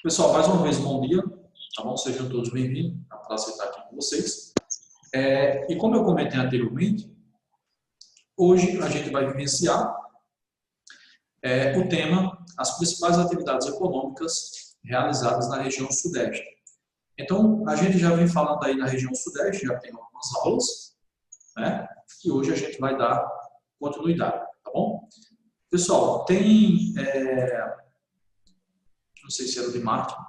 Pessoal, mais uma vez, bom dia, tá bom? Sejam todos bem-vindos, é um prazer estar aqui com vocês. E como eu comentei anteriormente, hoje a gente vai vivenciar o tema, as principais atividades econômicas realizadas na região Sudeste. Então, a gente já vem falando aí na região Sudeste, já tem algumas aulas, né? E hoje a gente vai dar continuidade, tá bom? Pessoal, tem, não sei se era de marketing,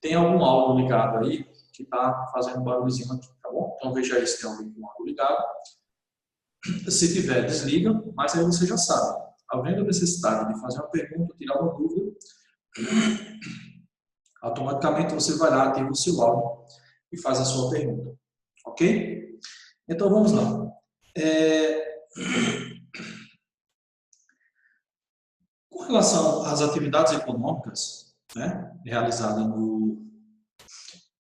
tem algum áudio ligado aí que está fazendo barulhozinho aqui, tá bom? Então veja aí se tem algum áudio ligado. Se tiver, desliga, mas aí você já sabe. Havendo necessidade de fazer uma pergunta, tirar uma dúvida, automaticamente você vai lá, ativa o seu áudio e faz a sua pergunta, ok? Então vamos lá. Com relação às atividades econômicas, né, realizadas no...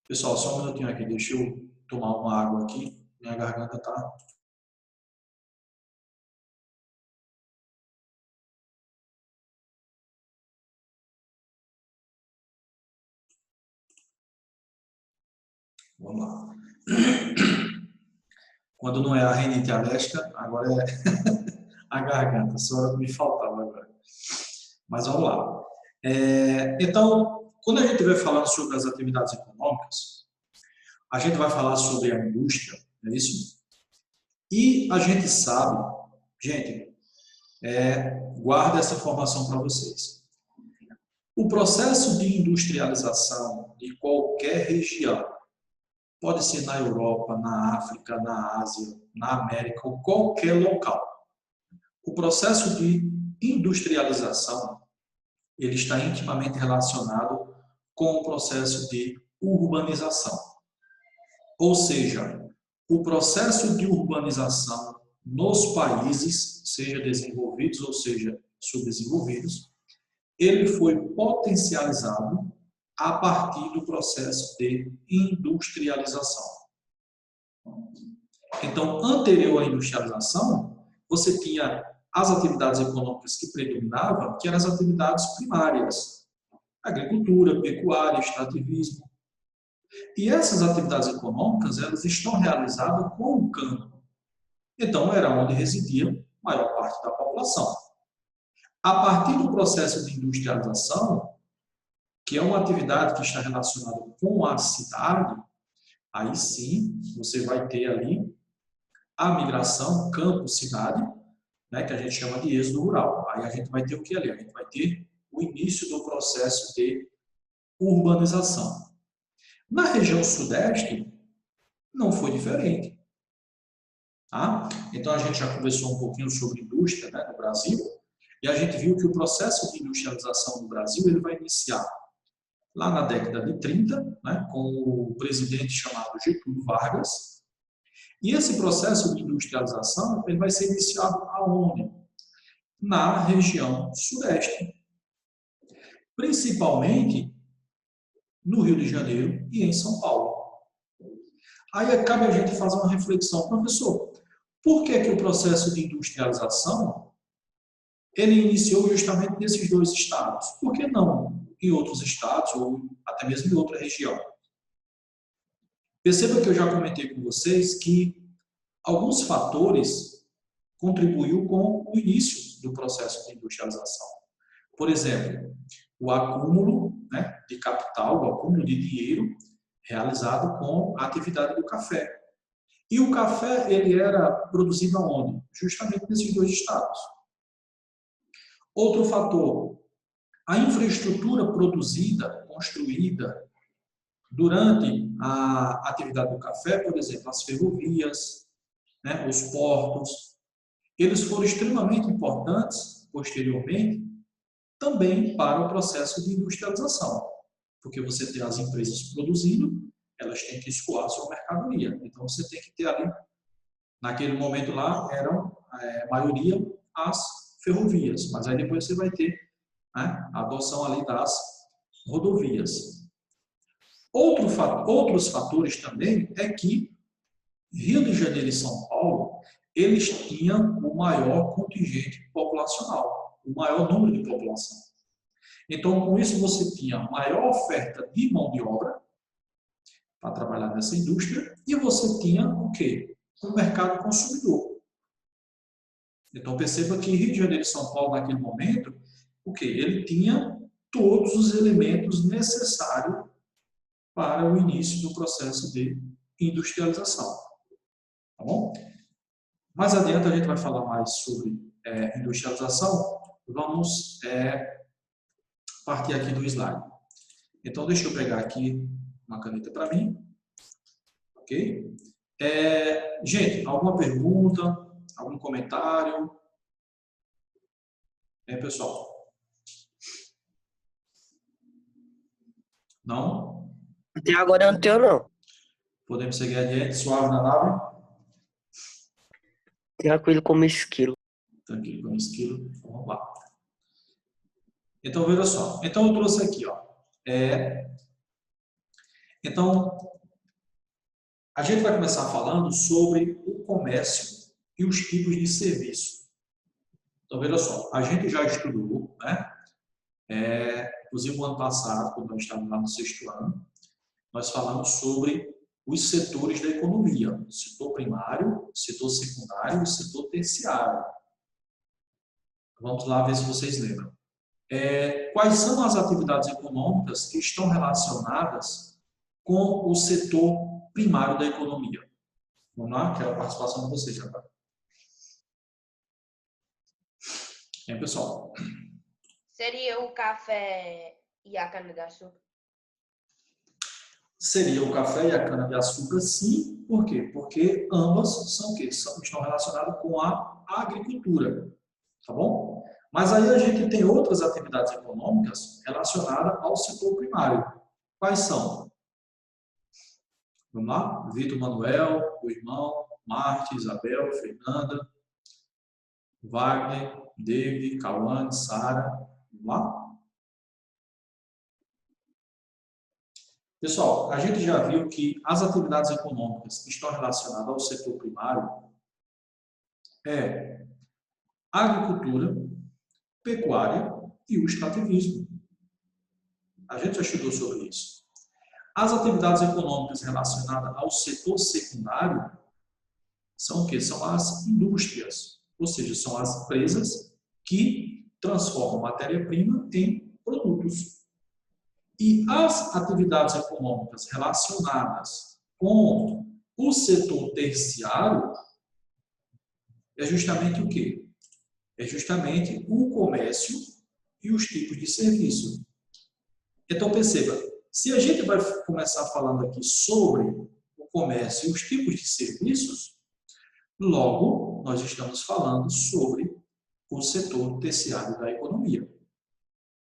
Pessoal, só um minutinho aqui, deixa eu tomar uma água aqui, minha garganta está... Vamos lá. Quando não é a rinite alérgica, agora é a garganta, só era o que me faltava agora. Mas vamos lá. Então, quando a gente estiver falando sobre as atividades econômicas, a gente vai falar sobre a indústria, não é isso? E a gente sabe, gente, guarda essa informação para vocês. O processo de industrialização de qualquer região, pode ser na Europa, na África, na Ásia, na América ou qualquer local. O processo de industrialização, ele está intimamente relacionado com o processo de urbanização. Ou seja, o processo de urbanização nos países, seja desenvolvidos ou seja subdesenvolvidos, ele foi potencializado a partir do processo de industrialização. Então, anterior à industrialização, você tinha as atividades econômicas que predominavam, que eram as atividades primárias, agricultura, pecuária, extrativismo. E essas atividades econômicas, elas estão realizadas com o câmbio. Então, era onde residia a maior parte da população. A partir do processo de industrialização, que é uma atividade que está relacionada com a cidade, aí sim você vai ter ali a migração campo-cidade, né, que a gente chama de êxodo rural. Aí a gente vai ter o que ali? A gente vai ter o início do processo de urbanização. Na região sudeste, não foi diferente. Tá? Então a gente já conversou um pouquinho sobre indústria, né, no Brasil, e a gente viu que o processo de industrialização no Brasil ele vai iniciar lá na década de 30, né, com o presidente chamado Getúlio Vargas. E esse processo de industrialização ele vai ser iniciado aonde? Na região sudeste. Principalmente no Rio de Janeiro e em São Paulo. Aí cabe a gente fazer uma reflexão, professor, por que o processo de industrialização ele iniciou justamente nesses dois estados? Por que não em outros estados ou até mesmo em outra região? Perceba que eu já comentei com vocês que alguns fatores contribuíram com o início do processo de industrialização. Por exemplo, o acúmulo, né, de capital, o acúmulo de dinheiro realizado com a atividade do café. E o café ele era produzido aonde? Justamente nesses dois estados. Outro fator, a infraestrutura produzida, construída durante a atividade do café, por exemplo, as ferrovias, né, os portos, eles foram extremamente importantes, posteriormente, também para o processo de industrialização. Porque você tem as empresas produzindo, elas têm que escoar a sua mercadoria. Então, você tem que ter ali, naquele momento lá, eram, a maioria, as ferrovias. Mas aí depois você vai ter, né, a adoção ali das rodovias. Outros fatores também é que Rio de Janeiro e São Paulo, eles tinham o maior contingente populacional, o maior número de população. Então, com isso, você tinha maior oferta de mão de obra para trabalhar nessa indústria e você tinha o quê? O mercado consumidor. Então, perceba que Rio de Janeiro e São Paulo, naquele momento, o quê? Ele tinha todos os elementos necessários para o início do processo de industrialização. Tá bom? Mais adiante a gente vai falar mais sobre industrialização. Vamos partir aqui do slide. Então, deixa eu pegar aqui uma caneta para mim. Ok? Gente, alguma pergunta? Algum comentário? Pessoal? Não? Até agora eu não tenho, não. Podemos seguir adiante, suave na nave? Tranquilo como esquilo. Tranquilo como esquilo. Vamos lá. Então, veja só. Então, eu trouxe aqui, ó. Então, a gente vai começar falando sobre o comércio e os tipos de serviço. Então, veja só. A gente já estudou, né? Inclusive, no ano passado, quando nós estávamos lá no 6º ano, nós falamos sobre os setores da economia. Setor primário, setor secundário e setor terciário. Vamos lá ver se vocês lembram. Quais são as atividades econômicas que estão relacionadas com o setor primário da economia? Vamos lá, quero a participação de vocês agora. Pessoal? Seria o café e a cana-de-açúcar? Seria o café e a cana-de-açúcar, sim. Por quê? Porque ambas são o quê? Estão relacionadas com a agricultura. Tá bom? Mas aí a gente tem outras atividades econômicas relacionadas ao setor primário. Quais são? Vamos lá? Vitor Manuel, o irmão, Marte, Isabel, Fernanda, Wagner, David, Cauane, Sara. Vamos lá? Pessoal, a gente já viu que as atividades econômicas que estão relacionadas ao setor primário agricultura, pecuária e o extrativismo. A gente já estudou sobre isso. As atividades econômicas relacionadas ao setor secundário são o quê? São as indústrias, ou seja, são as empresas que transformam matéria-prima em produtos. E as atividades econômicas relacionadas com o setor terciário é justamente o quê? É justamente o comércio e os tipos de serviço. Então, perceba, se a gente vai começar falando aqui sobre o comércio e os tipos de serviços, logo, nós estamos falando sobre o setor terciário da economia.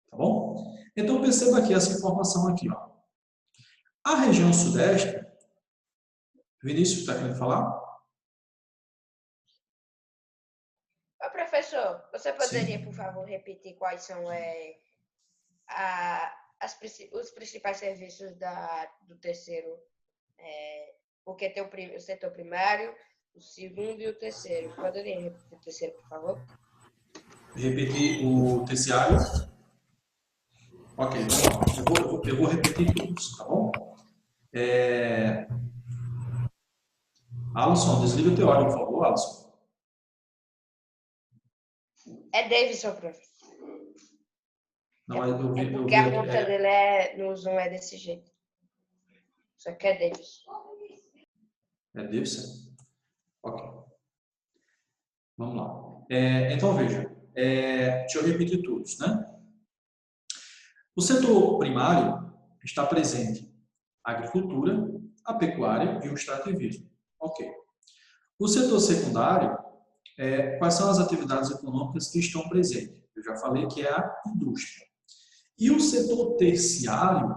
Tá bom? Então, perceba aqui essa informação aqui, ó. A região sudeste, Vinícius, está querendo falar? Ô, professor, você poderia, Sim. por favor, repetir quais são os principais serviços do terceiro? Porque tem o setor primário, o segundo e o terceiro. Poderia repetir o terceiro, por favor? Repetir o terciário. Ok, vamos lá. Eu vou repetir todos, tá bom? Alisson, desliga o teu áudio, por favor, Alisson. É Davidson, professor. Não, eu vi porque a conta dele no Zoom é desse jeito. Só que é Davidson. É Davidson? Ok. Vamos lá. Então, veja. Deixa eu repetir todos, né? O setor primário está presente a agricultura, a pecuária e o extrativismo. Ok. O setor secundário, quais são as atividades econômicas que estão presentes? Eu já falei que é a indústria. E o setor terciário,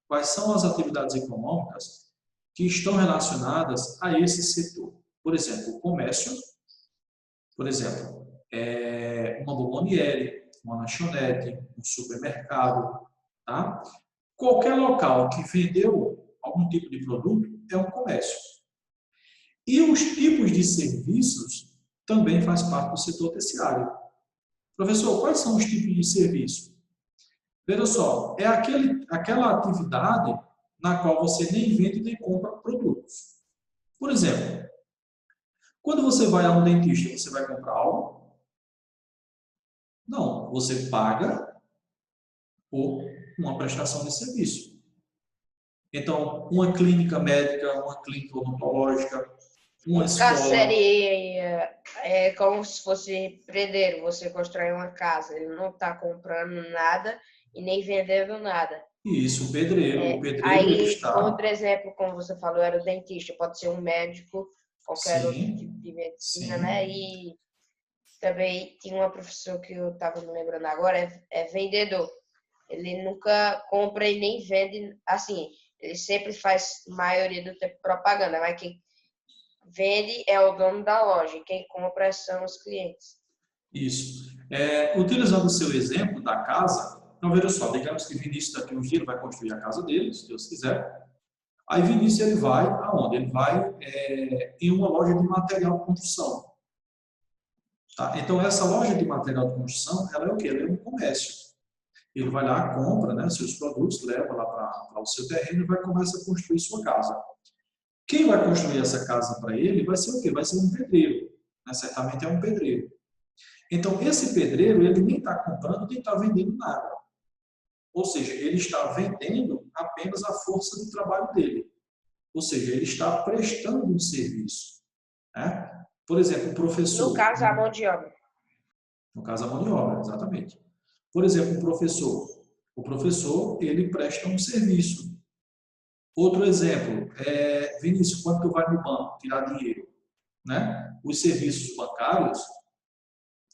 quais são as atividades econômicas que estão relacionadas a esse setor? Por exemplo, o comércio, por exemplo, uma bomboniere, uma lanchonete, um supermercado, tá? Qualquer local que vendeu algum tipo de produto é um comércio. E os tipos de serviços também faz parte do setor terciário. Professor, quais são os tipos de serviço? Veja só, é aquela atividade na qual você nem vende nem compra produtos. Por exemplo, quando você vai a um dentista, você vai comprar algo? Não, você paga por uma prestação de serviço. Então, uma clínica médica, uma clínica odontológica, uma No caso, escola. seria como se fosse pedreiro, você constrói uma casa, ele não está comprando nada e nem vendendo nada. Isso, o pedreiro ele Aí, está... outro exemplo, como você falou, era o dentista, pode ser um médico, qualquer outro tipo Sim, de medicina, sim. né? E também tinha uma professora que eu estava me lembrando agora, é vendedor. Ele nunca compra e nem vende, assim, ele sempre faz, maioria do tempo, propaganda, mas quem vende é o dono da loja, e quem compra são os clientes. Isso. Utilizando o seu exemplo da casa, então veja só, digamos que Vinícius daqui a uns dias vai construir a casa dele, se Deus quiser. Aí Vinícius ele vai aonde? Ele vai em uma loja de material de construção. Tá? Então essa loja de material de construção, ela é o quê? Ela é um comércio. Ele vai lá, compra, né, seus produtos, leva lá para o seu terreno e vai começar a construir sua casa. Quem vai construir essa casa para ele vai ser o quê? Vai ser um pedreiro. Né? Certamente é um pedreiro. Então, esse pedreiro, ele nem está comprando, nem está vendendo nada. Ou seja, ele está vendendo apenas a força de trabalho dele. Ou seja, ele está prestando um serviço. Né? Por exemplo, o professor. No caso, a mão de obra. No caso, a mão de obra, exatamente. Por exemplo, o professor. O professor, ele presta um serviço. Outro exemplo, Vinícius, quando tu vai no banco tirar dinheiro, né? Os serviços bancários,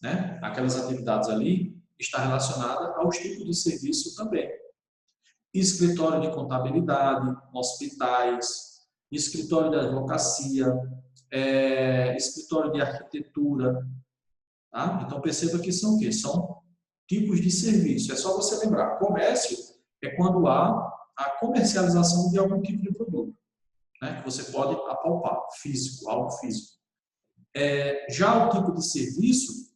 né? Aquelas atividades ali, está relacionada aos tipos de serviço também. Escritório de contabilidade, hospitais, escritório de advocacia, escritório de arquitetura. Tá? Então, perceba que são o quê? São tipos de serviço. É só você lembrar, comércio é quando há a comercialização de algum tipo de produto, né? Que você pode apalpar, físico, algo físico. Já o tipo de serviço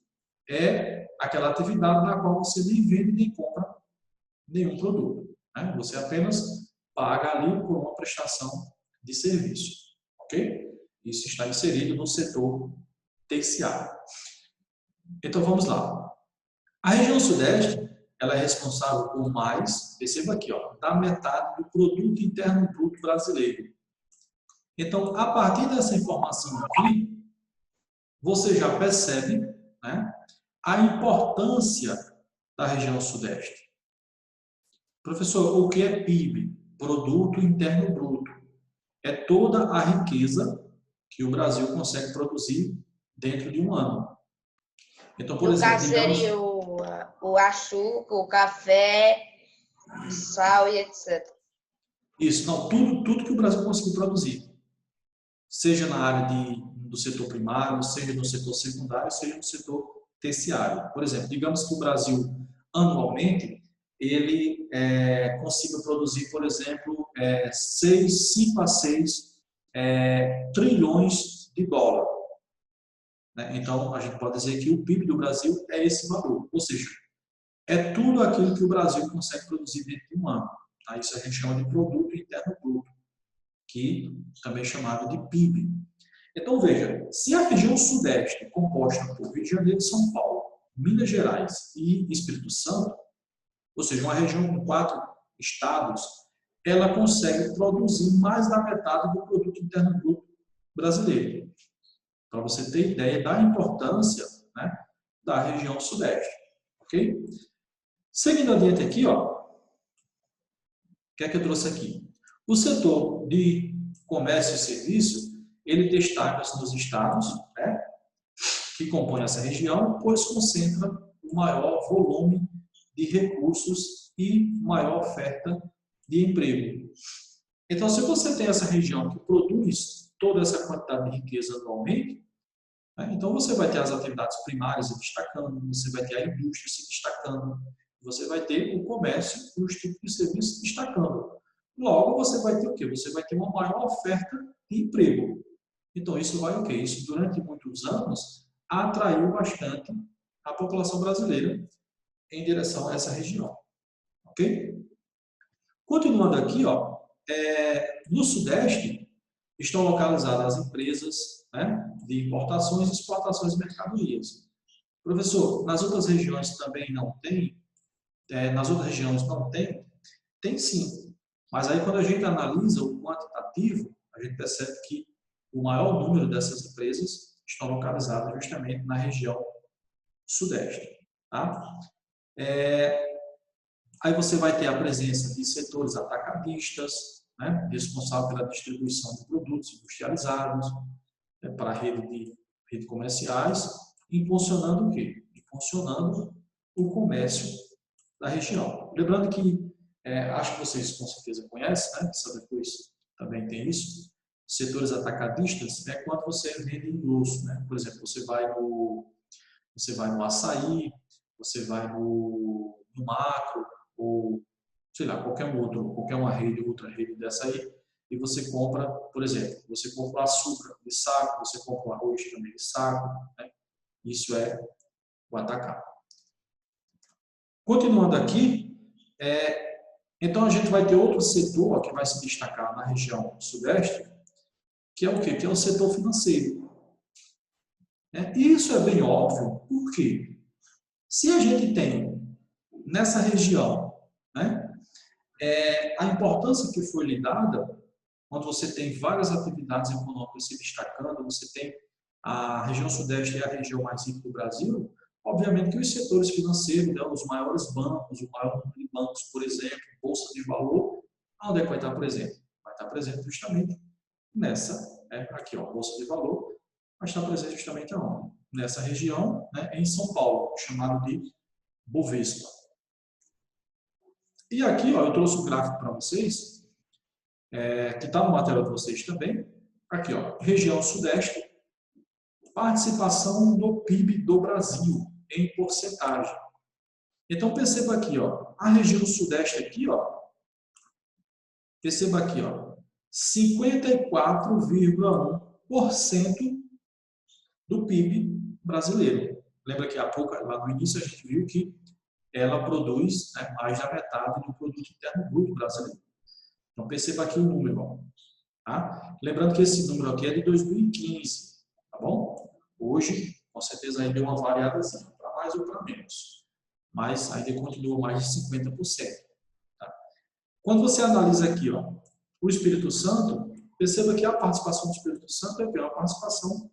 é aquela atividade na qual você nem vende nem compra nenhum produto. Né? Você apenas paga ali por uma prestação de serviço. Ok? Isso está inserido no setor terciário. Então vamos lá. A região sudeste, ela é responsável por mais, perceba aqui, da metade do produto interno bruto brasileiro. Então, a partir dessa informação aqui, você já percebe, né, a importância da região sudeste. Professor, o que é PIB? Produto Interno Bruto. É toda a riqueza que o Brasil consegue produzir dentro de um ano. Então, por No exemplo, caso, digamos... seria o açúcar, o café, sal e etc. Isso, não, tudo que o Brasil conseguiu produzir. Seja na área do setor primário, seja no setor secundário, seja no setor terciário. Por exemplo, digamos que o Brasil, anualmente, ele consiga produzir, por exemplo, 5 a 6 trilhões de dólares. Né? Então, a gente pode dizer que o PIB do Brasil é esse valor. Ou seja, é tudo aquilo que o Brasil consegue produzir dentro de um ano. Tá? Isso a gente chama de Produto Interno Bruto, que também é chamado de PIB. Então, veja, se a região sudeste, composta por Rio de Janeiro, São Paulo, Minas Gerais e Espírito Santo, ou seja, uma região com 4 estados, ela consegue produzir mais da metade do produto interno bruto brasileiro. Para você ter ideia da importância, né, da região sudeste. Ok? Seguindo adiante aqui, o que é que eu trouxe aqui? O setor de comércio e serviço, ele destaca-se nos estados, né, que compõem essa região, pois concentra o maior volume de recursos e maior oferta de emprego. Então, se você tem essa região que produz toda essa quantidade de riqueza anualmente, né, então você vai ter as atividades primárias se destacando, você vai ter a indústria se destacando, você vai ter o comércio e os tipos de serviços se destacando. Logo, você vai ter o quê? Você vai ter uma maior oferta de emprego. Então, isso vai o quê? Isso, durante muitos anos, atraiu bastante a população brasileira em direção a essa região. ok? Continuando aqui, ó, no Sudeste estão localizadas as empresas, né, de importações e exportações de mercadorias. Professor, nas outras regiões também não tem? Nas outras regiões não tem? Tem sim. Mas aí quando a gente analisa o quantitativo, a gente percebe que o maior número dessas empresas estão localizadas justamente na região Sudeste. Tá? Aí você vai ter a presença de setores atacadistas, né, responsável pela distribuição de produtos industrializados, para a rede comerciais, impulsionando o quê? Impulsionando o comércio da região. Lembrando que, acho que vocês com certeza conhecem, né, só depois também tem isso, setores atacadistas é quando você vende em grosso, né? Por exemplo, você vai no açaí, você vai no Macro, ou sei lá, qualquer outra rede dessa aí, e você compra, por exemplo, você compra o açúcar de saco, você compra o arroz também de saco, né? Isso é o atacado. Continuando aqui, então a gente vai ter outro setor que vai se destacar na região Sudeste, que é o quê? Que é o setor financeiro. E isso é bem óbvio, por quê? Se a gente tem nessa região, né, a importância que foi lhe dada, quando você tem várias atividades econômicas se destacando, você tem a região Sudeste é a região mais rica do Brasil, obviamente que os setores financeiros, né, os maiores bancos, o maior número de bancos, por exemplo, bolsa de valor, onde é que vai estar presente? Vai estar presente justamente nessa, aqui, ó, bolsa de valor, vai estar presente justamente aonde? Nessa região, né, em São Paulo, chamado de Bovespa. E aqui, ó, eu trouxe um gráfico para vocês, que está no material de vocês também. Aqui, ó, região Sudeste, participação do PIB do Brasil em porcentagem. Então, perceba aqui, ó, a região Sudeste aqui, ó, perceba aqui, ó, 54,1% do PIB brasileiro. Lembra que há pouco, lá no início, a gente viu que ela produz, né, mais da metade do produto interno bruto brasileiro. Então, perceba aqui o número. Ó, tá? Lembrando que esse número aqui é de 2015, tá bom? Hoje, com certeza, ainda deu uma variada assim, para mais ou para menos. Mas ainda continua mais de 50%. Tá? Quando você analisa aqui, ó, o Espírito Santo, perceba que a participação do Espírito Santo é uma participação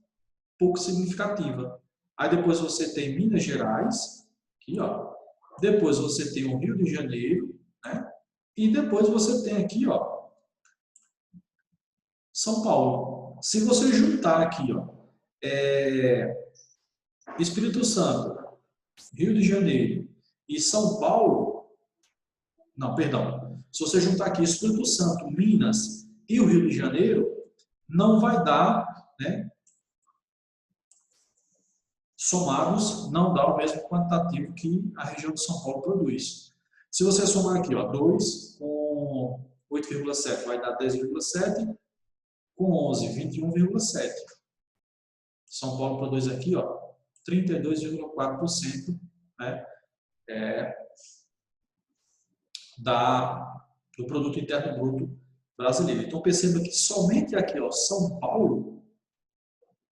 pouco significativa. Aí depois você tem Minas Gerais, aqui, ó. Depois você tem o Rio de Janeiro, né? E depois você tem aqui, ó, São Paulo. Se você juntar aqui, ó, Espírito Santo, Rio de Janeiro e São Paulo, não, perdão. Se você juntar aqui Espírito Santo, Minas e o Rio de Janeiro, não vai dar, né? Somados, não dá o mesmo quantitativo que a região de São Paulo produz. Se você somar aqui, ó, 2 com 8,7 vai dar 10,7, com 11, 21,7. São Paulo produz aqui, ó, 32,4%, né, do produto interno bruto brasileiro. Então perceba que somente aqui, ó, São Paulo,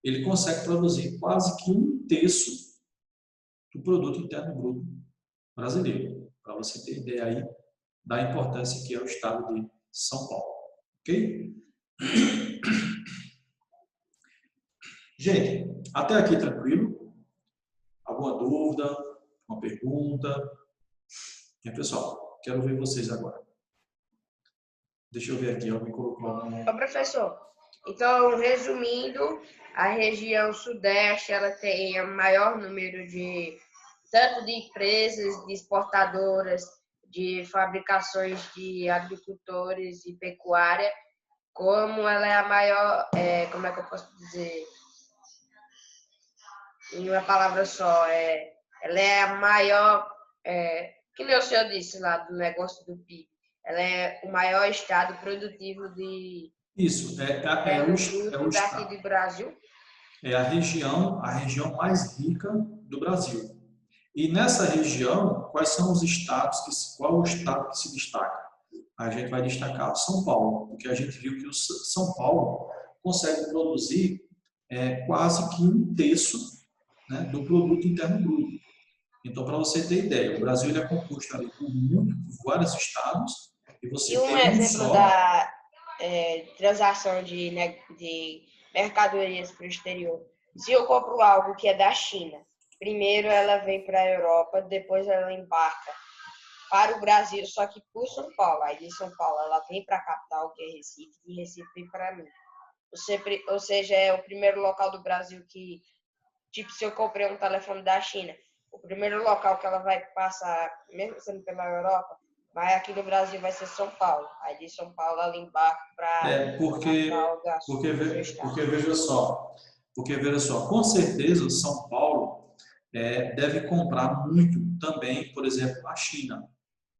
ele consegue produzir quase que 1/3 do produto interno bruto brasileiro, para você ter ideia aí da importância que é o estado de São Paulo, ok? Gente, até aqui tranquilo? Alguma dúvida? Uma pergunta? Pessoal, quero ver vocês agora. Deixa eu ver aqui, alguém colocou algum... Ô, professor, então, resumindo, a região Sudeste, ela tem o maior número tanto de empresas, de exportadoras, de fabricações de agricultores e pecuária, como ela é a maior, como é que eu posso dizer, em uma palavra só, ela é a maior, que nem o senhor disse lá do negócio do PIB, ela é o maior estado produtivo de... Isso, o daqui do Brasil. É a região mais rica do Brasil. E nessa região, quais são os estados, qual é o estado que se destaca? A gente vai destacar São Paulo, porque a gente viu que o São Paulo consegue produzir quase que um terço, né, do produto interno bruto. Então, para você ter ideia, o Brasil ele é composto ali por vários estados e você E um tem um exemplo só. da transação de mercadorias para o exterior. Se eu compro algo que é da China, primeiro ela vem para a Europa, depois ela embarca para o Brasil, só que por São Paulo. Aí de São Paulo ela vem para a capital, que é Recife, e Recife vem para mim. Ou seja, é o primeiro local do Brasil que, tipo, se eu comprei um telefone da China, o primeiro local que ela vai passar, mesmo sendo pela Europa, mas aqui no Brasil vai ser São Paulo. Aí de São Paulo ela embarca para Porque veja só, com certeza São Paulo deve comprar muito também, por exemplo, a China,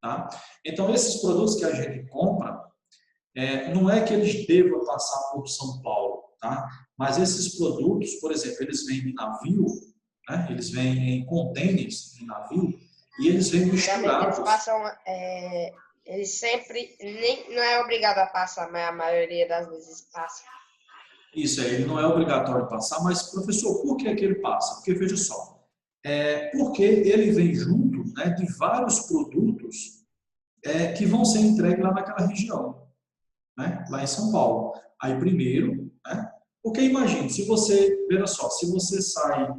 tá? Então esses produtos que a gente compra, não é que eles devam passar por São Paulo, tá? Mas esses produtos, por exemplo, eles vêm de navio, né? Eles vêm em contêineres de navio e eles vêm misturados. Eles passam, eles sempre, não é obrigado a passar, mas a maioria das vezes passa. Isso aí, ele não é obrigatório passar, mas, professor, por que que ele passa? Porque, veja só, porque ele vem junto, né, de vários produtos que vão ser entregues lá naquela região, né, lá em São Paulo. Aí, primeiro, né, porque imagine, se você, veja só, se você sai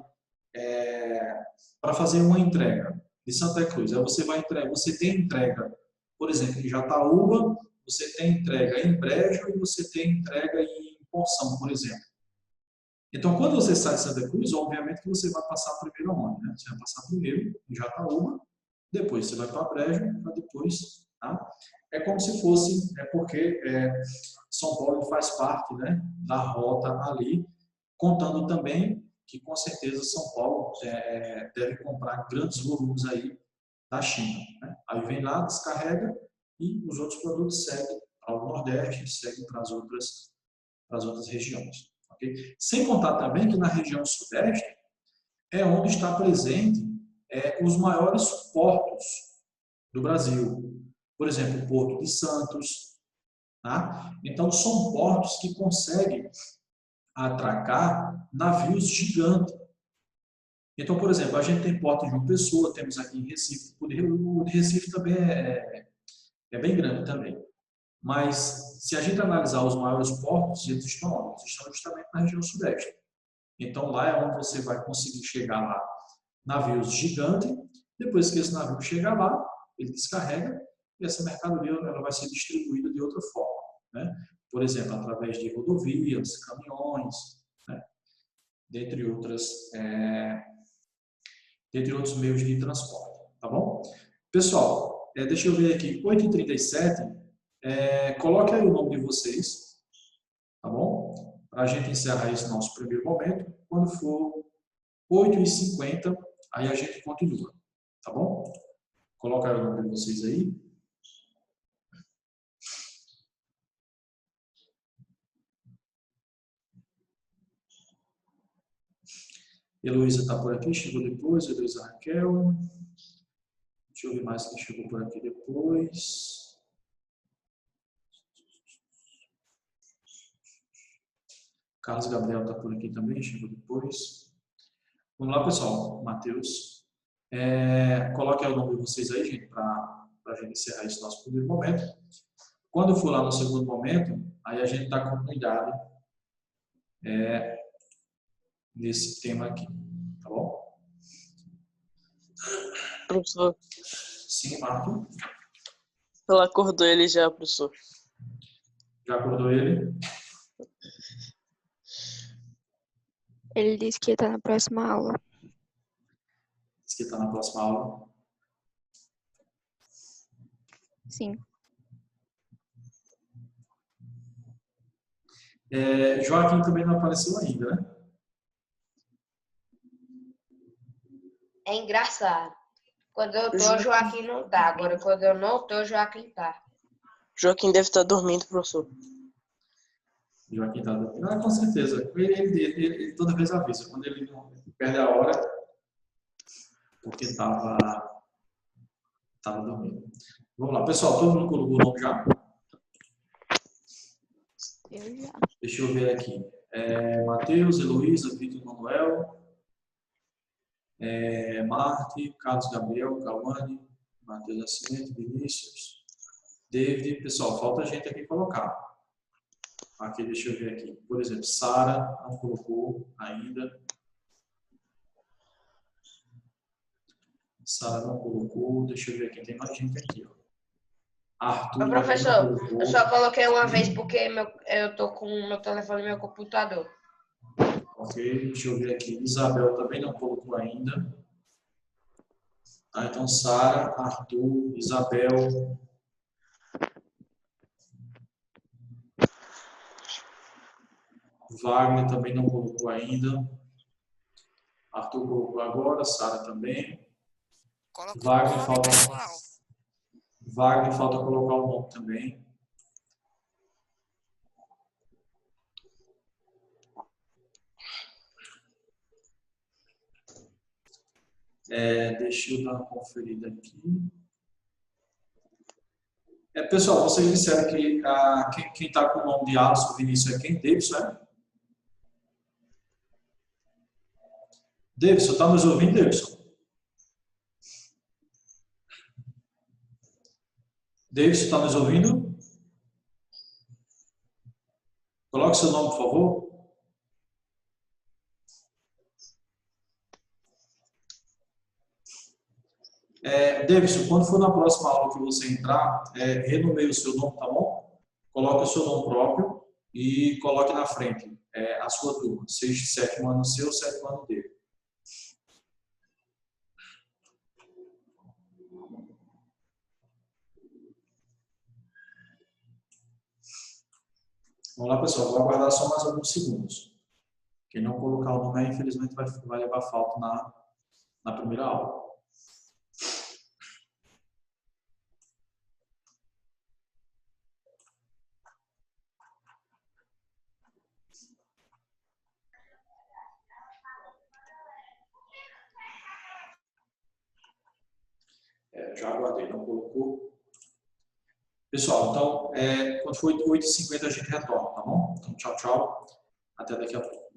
para fazer uma entrega de Santa Cruz, aí você tem entrega, por exemplo, em Jataúba, você tem entrega em Brejo e você tem entrega em Poção, por exemplo. Então, quando você sai de Santa Cruz, obviamente que você vai passar primeiro aonde, né? Você vai passar primeiro em Jataúba, depois você vai para Brejo, para depois, tá? É como se fosse, porque São Paulo faz parte, né, da rota ali, contando também que com certeza São Paulo deve comprar grandes volumes aí da China, né? Aí vem lá, descarrega e os outros produtos seguem para o Nordeste, seguem para as outras regiões. Okay? Sem contar também que na região Sudeste é onde está presente os maiores portos do Brasil. Por exemplo, o Porto de Santos. Tá? Então, são portos que conseguem atracar navios gigantes. Então, por exemplo, a gente tem porto em João Pessoa, temos aqui em Recife. O de Recife também é bem grande também. Mas, se a gente analisar os maiores portos, eles estão onde? Eles estão justamente na região Sudeste. Então, lá é onde você vai conseguir chegar lá navios gigantes. Depois que esse navio chegar lá, ele descarrega e essa mercadoria ela vai ser distribuída de outra forma, né? Por exemplo, através de rodovias, caminhões, né? dentre outros meios de transporte, tá bom? Pessoal, deixa eu ver aqui, 8h37, coloque aí o nome de vocês, tá bom? Para a gente encerrar esse nosso primeiro momento. Quando for 8h50, aí a gente continua, tá bom? Coloca aí o nome de vocês aí. Heloísa está por aqui, chegou depois. Heloísa Raquel. Deixa eu ver mais quem chegou por aqui depois. Carlos Gabriel está por aqui também, chegou depois. Vamos lá, pessoal. Matheus. Coloque aí o nome de vocês aí, gente, para a gente encerrar esse nosso primeiro momento. Quando for lá no segundo momento, aí a gente dá continuidade nesse tema aqui, tá bom? Professor, Sim, Marco. ela acordou ele já, professor. Já acordou ele? Ele disse que ia estar na próxima aula. Diz que está na próxima aula. Sim. Joaquim também não apareceu ainda, né? É engraçado. Quando eu tô, Joaquim não tá. Agora, quando eu não tô, Joaquim tá. Joaquim deve estar dormindo, professor. Joaquim está dormindo. Com certeza. Ele toda vez avisa. Quando ele não perde a hora. porque estava dormindo. Vamos lá, pessoal, todo mundo colocou o nome já? Eu já. Deixa eu ver aqui. Matheus, Heloísa, Vitor Manuel, Marte, Carlos Gabriel, Cauane, Matheus Nascimento, Vinícius, David. Pessoal, falta gente aqui colocar. Aqui, deixa eu ver aqui. Por exemplo, Sara não colocou ainda. Sara não colocou. Deixa eu ver quem tem mais gente aqui. Ó. Arthur. Ô, professor, não colocou. eu só coloquei uma vez porque eu tô com o meu telefone e meu computador. Ok, deixa eu ver aqui. Isabel também não colocou ainda. Tá, então, Sara, Arthur, Isabel. Wagner também não colocou ainda. Arthur colocou agora, Sara também. Colocou Wagner o nome, falta. pessoal. Wagner falta colocar o nome também. Deixa eu dar uma conferida aqui. Pessoal, vocês disseram que quem está com o nome de Alisson Vinícius é quem? Davidson, é? Davidson, está nos ouvindo, Davidson? Davidson, está nos ouvindo? Coloque seu nome, por favor. Davidson, quando for na próxima aula que você entrar, renomeie o seu nome, tá bom? Coloque o seu nome próprio e coloque na frente a sua turma. Sexto, sétimo ano seu, sétimo ano dele. Vamos lá, pessoal. Vou aguardar só mais alguns segundos. Quem não colocar o nome aí, infelizmente, vai levar falta na primeira aula. Já aguardei, não colocou. Pessoal, então, quando for 8h50 a gente retorna, tá bom? Então, tchau, tchau. Até daqui a pouco.